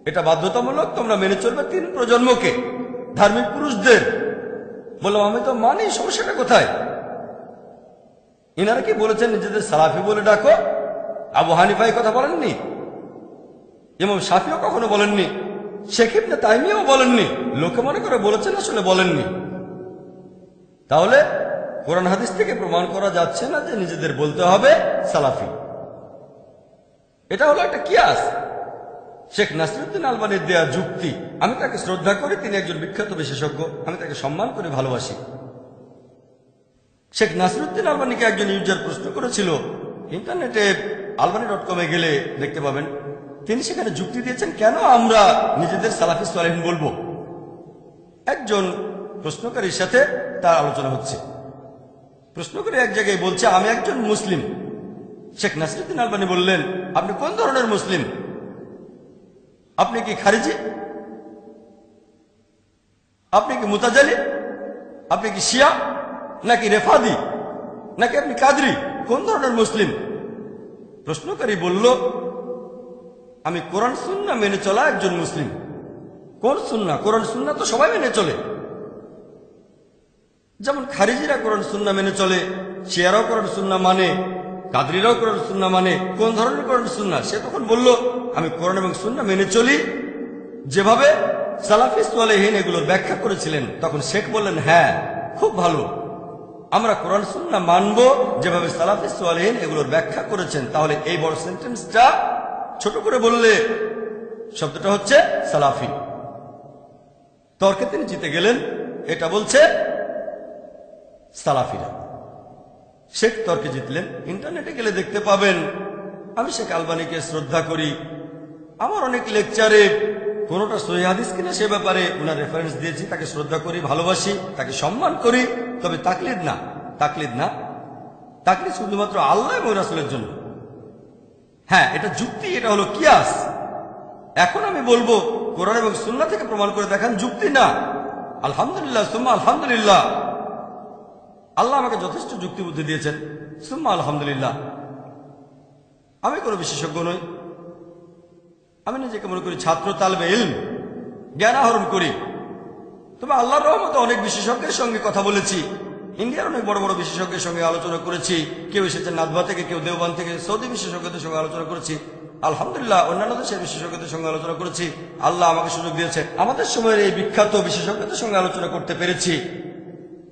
এটা বাধ্যতামূলক, তোমরা মেনে চলবে 3 প্রজন্মকে, ধার্মিক পুরুষদের। বললাম আমি তো মানি, সমস্যাটা কোথায়? ইনারা কি বলেছেন নিজেদের সালাফি বলে ডাকো? আবু হানিফা এই কথা বলেননি, ইমাম শাফিও কখনো বলেননি, শেখ ইবনে তাইমিয়াও বলেননি। লোকে মনে করে বলেছেন, আসলে বলেননি। তাহলে কোরআন হাদিস থেকে প্রমাণ করা যাচ্ছে না যে নিজেদের বলতে হবে সালাফি। এটা হলো একটা কিয়াস। শেখ নাসিরউদ্দিন আলবানীর দেয়া যুক্তি। আমি তাকে শ্রদ্ধা করি, তিনি একজন বিখ্যাত বিশেষজ্ঞ, আমি তাকে সম্মান করে ভালোবাসি। শেখ নাসিরউদ্দিন আলবানীকে একজন ইউজার প্রশ্ন করেছিল, ইন্টারনেটে albani.com এ গেলে দেখতে পাবেন, তিনি সেখানে যুক্তি দিয়েছেন কেন আমরা নিজেদের সালাফি সালেহিন বলবো। একজন প্রশ্নকারীর সাথে তার আলোচনা হচ্ছে। প্রশ্নকারী এক জায়গায় বলছে, আমি একজন মুসলিম। শেখ নাসিরউদ্দিন আলবানী বললেন, আপনি কোন ধরনের মুসলিম? আপনি কি খারিজি? আপনি কি মুতাজালি? আপনি কি শিয়া নাকি রেফাদি নাকি আপনি কাদরি? কোন ধরনের মুসলিম? প্রশ্নকারী বলল, আমি কোরআন সুন্নাহ মেনে চলা একজন মুসলিম। কোন সুন্নাহ? কোরআন সুন্নাহ তো সবাই মেনে চলে। যেমন খারিজিরা কোরআন সুন্নাহ মেনে চলে, শিয়ারাও কোরআন সুন্নাহ মানে, কাদরিরাও কোরআন সুন্নাহ মানে। কোন ধরনের কোরআন সুন্নাহ? সে তখন বলল, আমি কোরআন এবং সুন্নাহ মেনে চলি যেভাবে সালাফি সালেহিন এগুলোর ব্যাখ্যা করেছিলেন। তখন শেখ বললেন, হ্যাঁ, খুব ভালো, আমরা কোরআন সুন্নাহ মানব যেভাবে সালাফি সালেহিন এগুলোর ব্যাখ্যা করেছেন। তাহলে এই বড় সেন্টেন্সটা ছোট করে বললে শব্দটা হচ্ছে সালাফি। তর্কে তিনি জিতে গেলেন। এটা বলছে সালাফিরা। শেখ তর্কে জিতলেন। ইন্টারনেটে গেলে দেখতে পাবেন, আমি শেখ আলবানীকে শ্রদ্ধা করি। আমার অনেক লেকচারে কোনোটা সহিহ হাদিস কিনা সে ব্যাপারে ওনার রেফারেন্স দিয়েছি। তাকে শ্রদ্ধা করি, ভালোবাসি, তাকে সম্মান করি। তবে তাকলিদ না, তাকলিদ না। তাকলিদ শুধুমাত্র আল্লাহ এবং রাসূলের জন্য। হ্যাঁ, এটা যুক্তি, এটা হলো কিয়াস। এখন আমি বলবো কোরআন এবং সুন্নাহ থেকে প্রমাণ করে দেখান, যুক্তি না। আলহামদুলিল্লাহ, সুম্মা আলহামদুলিল্লাহ। আল্লাহ আমাকে যথেষ্ট যুক্তি বুদ্ধি দিয়েছেন, সুম্মা আলহামদুলিল্লাহ। আমি কোনো বিশেষজ্ঞ নই। আমি নিজেকে মনে করি ছাত্র, তালেবে ইলম, জ্ঞান আহরণ করি। তবে আল্লাহর রহমতে অনেক বিশেষজ্ঞের সঙ্গে কথা বলেছি। ইন্ডিয়ার অনেক বড় বড় বিশেষজ্ঞের সঙ্গে আলোচনা করেছি। কেউ এসেছেন নাদবা থেকে, কেউ দেওবান থেকে। সৌদি বিশেষজ্ঞদের সঙ্গে আলোচনা করেছি, আলহামদুলিল্লাহ। অন্যান্য দেশের বিশেষজ্ঞদের সঙ্গে আলোচনা করেছি। আল্লাহ আমাকে সুযোগ দিয়েছে আমাদের সময়ের এই বিখ্যাত বিশেষজ্ঞদের সঙ্গে আলোচনা করতে পেরেছি,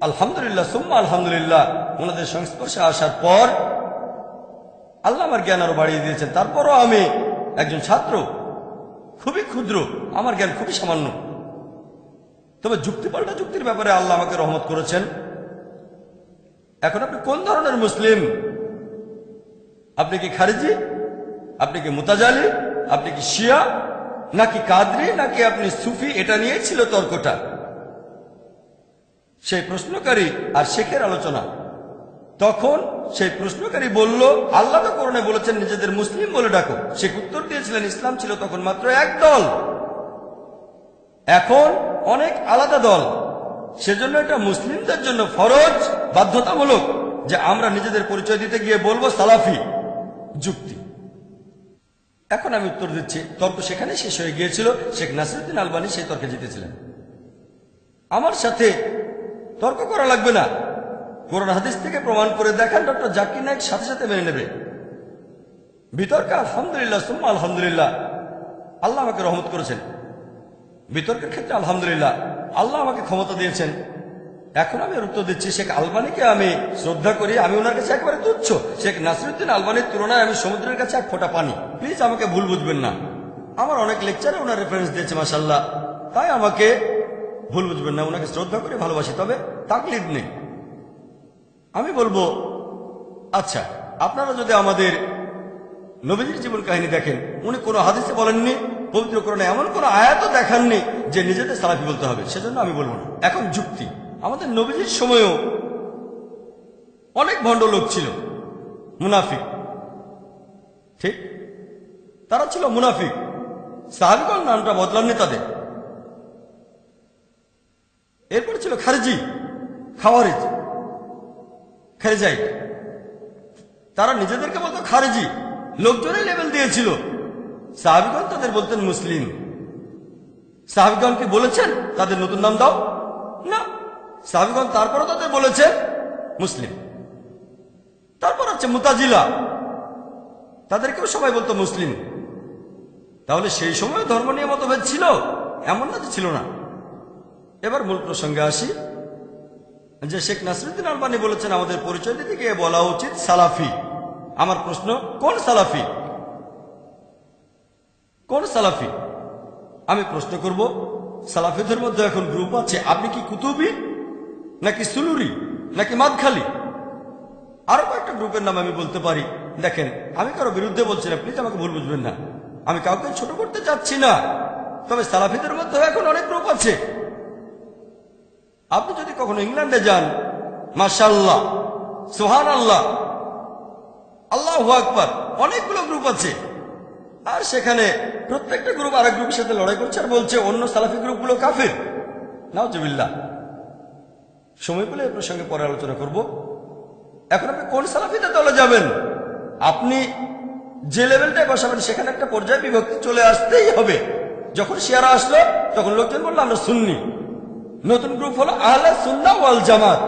আলহামদুলিল্লাহ, সুম্মা আলহামদুলিল্লাহ। ওনাদের সংস্পর্শে আসার পর আল্লাহ আমার জ্ঞান আরো বাড়িয়ে দিয়েছেন। তারপরও আমি একজন ছাত্র, খুবই ক্ষুদ্র, আমার জ্ঞান খুবই সামান্য। তবে যুক্তি পাল্টা যুক্তির ব্যাপারে আল্লাহ আমাকে রহমত করেছেন। এখন আপনি কোন ধরনের মুসলিম? আপনি কি খারিজি? আপনি কি মুতাজালি? আপনি কি শিয়া নাকি কাদরি নাকি আপনি সুফি? এটা নিয়ে ছিল তর্কটা। সেই প্রশ্নকারী আর শেখের আলোচনা। তখন সেই প্রশ্নকারী বলল, আল্লাহ তো কোরআনে বলেছেন নিজেদের মুসলিম বলে ডাকো। শেখ উত্তর দিয়েছিলেন, ইসলাম ছিল তখন মাত্র এক দল, এখন অনেক আলাদা দল। সেজন্য এটা মুসলিমদের জন্য ফরজ, বাধ্যতামূলক যে আমরা নিজেদের পরিচয় দিতে গিয়ে বলবো সালাফি। যুক্তি। এখন আমি উত্তর দিচ্ছি। তর্ক সেখানে শেষ হয়ে গিয়েছিল। শেখ নাসিরউদ্দিন আলবানী সেই তর্কে জিতেছিলেন। আমার সাথে তর্ক করা লাগবে না। কোরআন হাদিস থেকে প্রমাণ করে দেখান, ডক্টর জাকির নায়েক সাথে সাথে মেনে নেবে। বিতর্কে আলহামদুলিল্লাহ, সুম্মা আলহামদুলিল্লাহ। আল্লাহ আমাকে রহমত করেছেন। বিতর্কের ক্ষেত্রে আলহামদুলিল্লাহ, আল্লাহ আমাকে ক্ষমতা দিয়েছেন। এখন আমি উত্তর দিচ্ছি, শেখ আলবানীকে আমি শ্রদ্ধা করি, আমি ওনার কাছে একেবারে তুচ্ছ। শেখ নাসিরউদ্দিন আলবানীর তুলনায় আমি সমুদ্রের কাছে এক ফোঁটা পানি। প্লিজ আমাকে ভুল বুঝবেন না। আমার অনেক লেকচারে ওনার রেফারেন্স দিয়েছে মাশাআল্লাহ, তাই আমাকে ভুল বুঝবেন না। ওনাকে শ্রদ্ধা করে ভালোবাসি, তবে তাকলিদ নেই। আমি বলবো, আচ্ছা, আপনারা যদি আমাদের নবীজির জীবন কাহিনী দেখেন, উনি কোনো হাদিসে বলেননি, পবিত্র কোরআনে এমন কোন আয়াতও দেখাননি যে নিজেদের সালাফি বলতে হবে। সেজন্য আমি বলবো না। এখন যুক্তি। আমাদের নবীজির সময়ও অনেক ভণ্ড লোক ছিল, মুনাফিক। ঠিক, তারা ছিল মুনাফিক। সাহাবীগণ নামটা বদলাননি তাদের। এরপর ছিল খারিজি, খাওয়ারিজ, খারিজাইট। তারা নিজেদেরকে বলতো খারিজি, লোকজনের লেভেল দিয়েছিল। সাহাবীগণ তাদের বলতেন মুসলিম। সাহাবীগণ কি বলেছেন তাদের নতুন নাম দাও? না, সাহাবীগণ তারপরও তাদের বলেছেন মুসলিম। তারপর আছে মুতাজিলা, তাদেরকেও সবাই বলতো মুসলিম। তাহলে সেই সময় ধর্ম নিয়ে মতভেদ ছিল? এমন না যে ছিল না। এবার মূল প্রসঙ্গে আসি, যে শেখ নাসিরুদ্দিন আলবানী বলেছেন আমাদের পরিচয় দিতে গিয়ে বলা উচিত সালাফি। আমার প্রশ্ন, কোন সালাফি? কোন সালাফি? আমি প্রশ্ন করব, সালাফিদের মধ্যে এখন গ্রুপ আছে, আপনি কি কুতুবি নাকি সুলুরি নাকি মাদখালি? আরো কয়েকটা গ্রুপের নাম আমি বলতে পারি। দেখেন, আমি কারো বিরুদ্ধে বলছি না, প্লিজ আমাকে ভুল বুঝবেন না, আমি কাউকে ছোট করতে চাচ্ছি না। তবে সালাফিদের মধ্যে এখন অনেক গ্রুপ আছে। আপনি যদি কখনো ইংল্যান্ডে যান, মাশাআল্লাহ, সুবহানাল্লাহ, আল্লাহু আকবার, অনেকগুলো গ্রুপ আছে। আর সেখানে প্রত্যেকটা গ্রুপ আরেক গ্রুপের সাথে লড়াই করছে আর বলছে অন্য সালাফি গ্রুপগুলো কাফির। নাউজুবিল্লাহ। সময় পেলে এই প্রসঙ্গে পরে আলোচনা করব। এখন আপনি কোন সালাফিদের দলে যাবেন? আপনি যে লেভেলটায় বসাবেন সেখানে একটা পর্যায়ে বিভক্তি চলে আসতেই হবে। যখন শিয়ারা আসলো তখন লোকজন বললো আমরা সুন্নি, নতুন গ্রুপ হলো আহলে সুন্নাহ ওয়াল জামাত।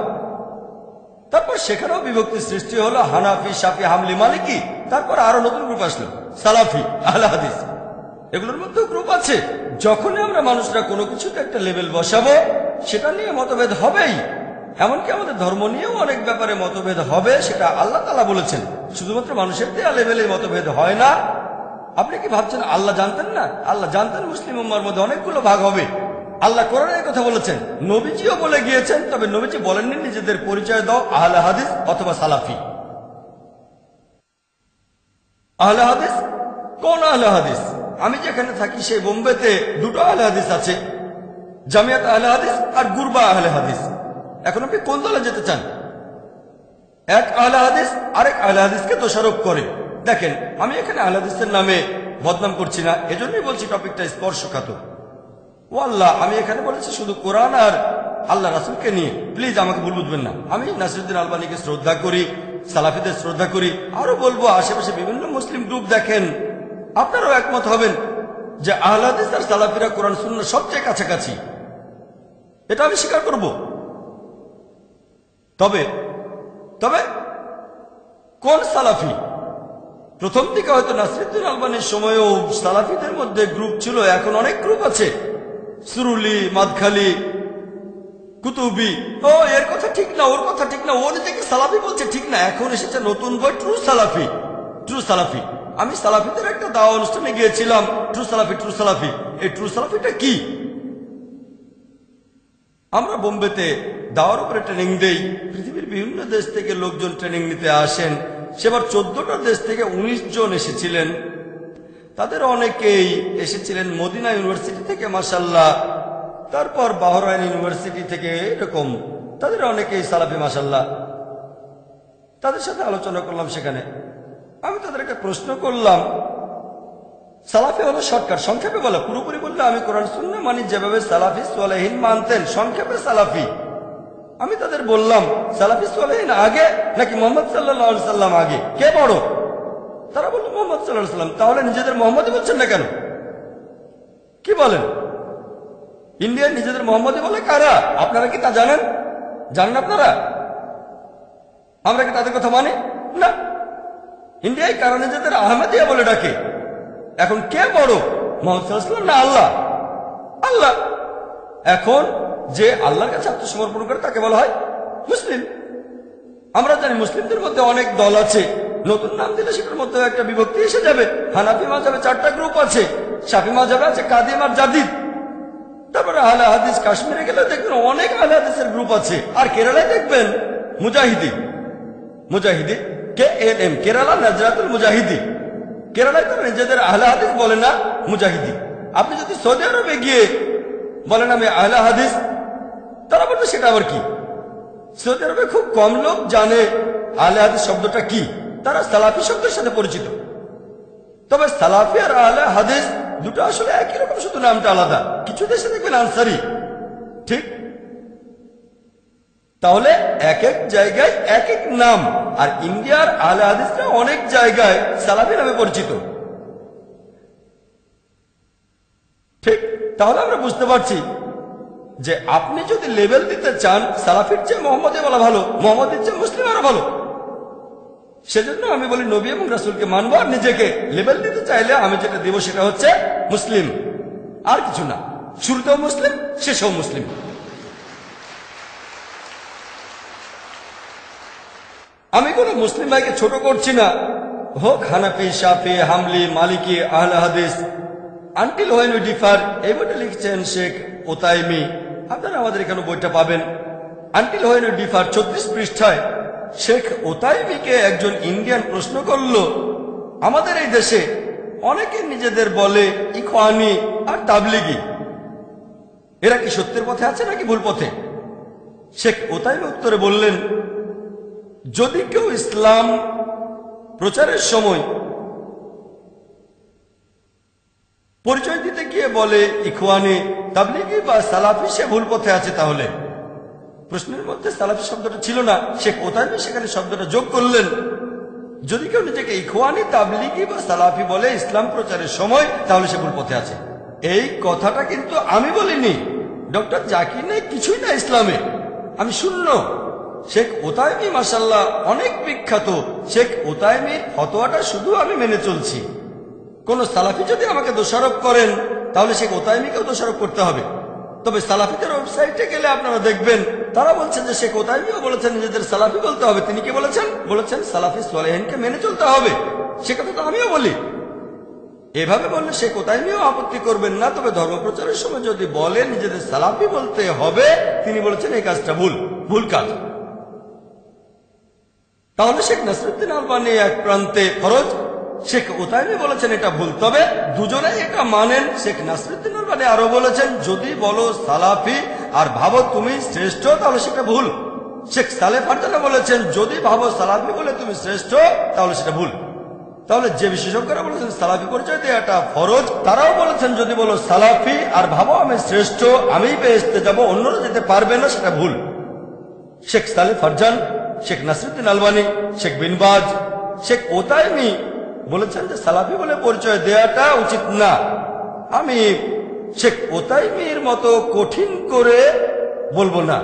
তারপর সেখানেও বিভক্তি সৃষ্টি হলো হানাফি, শাফি, হামলি, মালিকি। তারপর আরো নতুন গ্রুপ আসলো সালাফি, আহলে হাদিস। এগুলোর মধ্যেও গ্রুপ আছে। যখনই আমরা মানুষরা কোনো কিছুতে একটা লেভেল বসাবো, সেটা নিয়ে মতভেদ হবেই। এমনকি আমাদের ধর্ম নিয়েও অনেক ব্যাপারে মতভেদ হবে, সেটা আল্লাহ তাআলা বলেছেন। শুধুমাত্র মানুষের দেয়া লেভেলে মতভেদ হয় না। আপনি কি ভাবছেন আল্লাহ জানতেন না? আল্লাহ জানতেন মুসলিম উম্মার মধ্যে অনেকগুলো ভাগ হবে। আল্লাহ কোরআনে এই কথা বলেছেন, নবীজিও বলে গিয়েছেন। তবে নবীজি বলেননি নিজেদের পরিচয় দাও আহলে হাদিস অথবা সালাফি। আহলে হাদিস কোন আহলে হাদিস? আমি যেখানে থাকি সেই বোম্বেতে দুটো আহলে হাদিস আছে, জামিয়াত আহলে হাদিস আর গুরবা আহলে হাদিস। এখন আপনি কোন দলে যেতে চান? এক আহলে হাদিস আরেক আহলে হাদিসকে দোষারোপ করে। দেখেন, আমি এখানে আহলে হাদিসের নামে বদনাম করছি না, এজন্যই বলছি টপিকটা স্পর্শকাতর। ও আল্লাহ, আমি এখানে বলেছি শুধু কোরআন আর আল্লাহ রাসূলকে নিয়ে, প্লিজ আমাকে ভুল বুঝবেন না। আমি নাসিরুদ্দিন আলবানীকে শ্রদ্ধা করি, সালাফিদের শ্রদ্ধা করি। আরো বলবো, আশেপাশে বিভিন্ন মুসলিম গ্রুপ দেখেন, আপনারাও একমত হবেন যে আহলে হাদিস আর সালাফিরা কোরআন সুন্নাহর সবচেয়ে কাছাকাছি। এটা আমি স্বীকার করব। তবে তবে কোন সালাফি? প্রথম দিকে হয়তো নাসিরুদ্দিন আলবানীর সময়ও সালাফিদের মধ্যে গ্রুপ ছিল, এখন অনেক গ্রুপ আছে। সুরুলি, মাদখালি, কুতুবি। ও এর কথা ঠিক না, ওর কথা ঠিক না, ও নিজেকে সালাফি বলছে ঠিক না। এখন এসেছে নতুন বই, ট্রু সালাফি। ট্রু সালাফি। আমি সালাফিদের একটা দাওয়া অনুষ্ঠানে গিয়েছিলাম, ট্রু সালাফি, ট্রু সালাফি। এই ট্রু সালাফিটা কি? আমরা বোম্বেতে দাওয়ার উপরে ট্রেনিং দেই। পৃথিবীর বিভিন্ন দেশ থেকে লোকজন ট্রেনিং নিতে আসেন। সেবার 14টা দেশ থেকে 19 জন এসেছিলেন। তাদের অনেকেই এসেছিলেন মদিনা ইউনিভার্সিটি থেকে, মাশাআল্লাহ। তারপর বাহরাইন ইউনিভার্সিটি থেকে, এরকম তাদের অনেকেই সালাফি, মাশাআল্লাহ। তাদের সাথে আলোচনা করলাম সেখানে। আমি তাদের একটা প্রশ্ন করলাম, সালাফি হলো শর্টকাট, সংক্ষেপে বলা। পুরোপুরি বললে আমি কোরআন সুন্নাহ মানি যেভাবে সালাফি সালেহীন মানতেন, সংক্ষেপে সালাফি। আমি তাদের বললাম, সালাফি সালেহীন আগে নাকি মুহাম্মদ সাল্লাল্লাহু আলাইহি সাল্লাম আগে, কে বড়? তারা বলল মুহাম্মদ সাল্লাল্লাহু আলাইহি সাল্লাম। তাহলে নিজেদের মোহাম্মদই বলছেন না কেন? কি বলেন? ইন্ডিয়ার নিজেদের মোহাম্মদই বলে কারা? আপনারা কি তা জানেন? জানেন আপনারা? আমরা কি তাদের কথা মানি না? ইন্ডিয়ায় কারা নিজেদের আহমদিয়া বলে ডাকে। এখন কে বড়, মুহাম্মদ সাল্লাল্লাহু আলাইহি ওয়াসাল্লাম না আল্লাহ? আল্লাহ। এখন যে আল্লাহর কাছে আত্মসমর্পণ করে তাকে বলা হয় মুসলিম। আমরা জানি মুসলিমদের মধ্যে অনেক দল আছে, নতুন নাম দিলে সেটার মধ্যে একটা বিভক্তি এসে যাবে। হানাফি মাযহাবে 4টা গ্রুপ আছে, শাফি মাযহাবে আছে কাদিম আর জাদিদ। তারপরে আহলে হাদিস, কাশ্মীরে গেলে দেখবেন অনেক আহলে হাদিসের গ্রুপ আছে। আর কেরালায় দেখবেন মুজাহিদি, মুজাহিদি KNM, কেরালা নাজরাতুল মুজাহিদি। কেরালায় তারা নিজেদের আহলে হাদিস বলে না, মুজাহিদি। আপনি যদি সৌদি আরবে গিয়ে বলেন আমি আহলে হাদিস, তারা বলবে সেটা আবার কি? সৌদি আরবে খুব কম লোক জানে আহলে হাদিস শব্দটা কি। তারা সালাফি শব্দের সাথে পরিচিত। তবে সালাফি আর আহলে হাদিস দুটো আসলে একই রকম, শুধু নামটা আলাদা। কিছু দেশে দেখবেন আনসারি, ঠিক? তাহলে এক এক জায়গায় এক এক নাম। আর ইন্ডিয়ার আহলে হাদিসরা অনেক জায়গায় সালাফি নামে পরিচিত, ঠিক? তাহলে আমরা বুঝতে পারছি যে আপনি যদি লেভেল দিতে চান সালাফির চেয়ে মোহাম্মদে বলা ভালো, মোহাম্মদের চেয়ে মুসলিম আরো ভালো। সেজন্য আমি বলি নবী এবং রাসূলকে মানবো, আর নিজেকে লেভেল দিতে চাইলে আমি যেটা দিব সেটা হচ্ছে মুসলিম, আর কিছু না। শুরুতেও মুসলিম, শেষেও মুসলিম। আমি কোনো মুসলিম ভাইকে ছোট করছি না, হোক হানাফি, শাফি, হামলি, মালিকি, আহলে হাদিস। আনটিল হোয়েন উই ডিফার, এই বইটা লিখছেন শেখ ওতাইমি। আপনারা আমাদের এখানে বইটা পাবেন। আনটিল হোয়েন উই ডিফার 36 পৃষ্ঠায় শেখ ওতাইমিকে একজন ইন্ডিয়ান প্রশ্ন করল, আমাদের এই দেশে অনেকে নিজেদের বলে ইখওয়ানি আর তাবলিগি, এরা কি সত্যের পথে আছে নাকি ভুল পথে? শেখ ওতাইমি উত্তরে বললেন, যদি কেউ ইসলাম প্রচারের সময় পরিচয় দিতে গিয়ে বলে ইখওয়ানি, তাবলিগি বা সালাফি, সে ভুল পথে আছে। তাহলে প্রশ্নের মধ্যে সালাফি শব্দটা ছিল না, শেখ ওতাইমি সেখানে শব্দটা যোগ করলেন। যদি কেউ নিজেকে ইখওয়ানি, তাবলিগি বা সালাফি বলে ইসলাম প্রচারের সময়, তাহলে সে ভুল পথে আছে। এই কথাটা কিন্তু আমি বলিনি, ডক্টর জাকির নাই, কিছুই না ইসলামে, আমি শূন্য। শেখ ওতাইমি মাশাআল্লাহ অনেক বিখ্যাত। শেখ ওতাইমির ফতোয়াটা শুধু আমি মেনে চলছি। কোন সালাফি যদি আমাকে দোষারোপ করেন তাহলে শেখ ওতাইমিকেও দোষারোপ করতে হবে। তবে সালাফিদের ওয়েবসাইটে গেলে আপনারা দেখবেন তারা বলছেন যে শেখ ওতাইমিও বলেছেন নিজেদের সালাফি বলতে হবে। তিনি কি বলেছেন? বলেছেন সালাফি সালেহিনকে মেনে চলতে হবে। সে কথা তো আমিও বলি। এভাবে বললে শেখ ওতাইমিও আপত্তি করবেন না। তবে ধর্মপ্রচারের সময় যদি বলে নিজেদের সালাফি বলতে হবে, তিনি বলেছেন এই কাজটা ভুল, ভুল কাজ। তাহলে শেখ নাসিরউদ্দিন আলবানী এক প্রান্তে ফরজ, শেখ ওতাইমি বলেছেন এটা ভুল। তবে দুজনেই এটা মানেন। শেখ নাসিরউদ্দিন আলবানী আরো বলেছেন যদি বলো সালাফি আর ভাবো তুমি শ্রেষ্ঠ তাহলে সেটা ভুল। শেখ সালেহ ফারজানা বলেছেন যদি ভাবো সালাফি বলে তুমি শ্রেষ্ঠ তাহলে সেটা ভুল। তাহলে যে বিশেষজ্ঞরা বলেছেন সালাফি পরিচয় দেওয়াটা ফরজ, তারাও বলেছেন যদি বলো সালাফি আর ভাবো আমি শ্রেষ্ঠ, আমি বেহেশতে যাব, অন্যরা যেতে পারবে না, সেটা ভুল। শেখ সালেহ ফারজান, শেখ নাসিরউদ্দিন আলবানী, শেখ বিন বাজ, শেখ ওতাইমি বলেছেন যে সালাফি বলে পরিচয় দেওয়াটা উচিত না। আমি শেখ ওতাইমির মতো কঠিন করে বলবো না।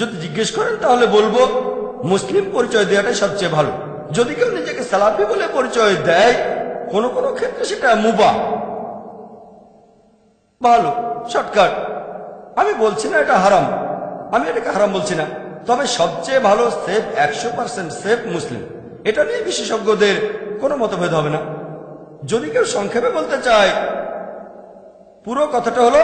যদি জিজ্ঞেস করেন তাহলে বলবো মুসলিম পরিচয় দেওয়াটাই সবচেয়ে ভালো। যদি কেউ নিজেকে সালাফি বলে পরিচয় দেয় কোনো কোনো ক্ষেত্রে সেটা মুবাহ, ভালো, শর্টকাট। আমি বলছি না এটা হারাম, আমি এটাকে হারাম বলছি না। তবে সবচেয়ে ভালো সেফ, 100% সেফ মুসলিম। এটা নিয়ে বিশেষজ্ঞদের কোনো মতভেদ হবে না। যদি কেউ সংক্ষেপে বলতে চায়, পুরো কথাটা হলো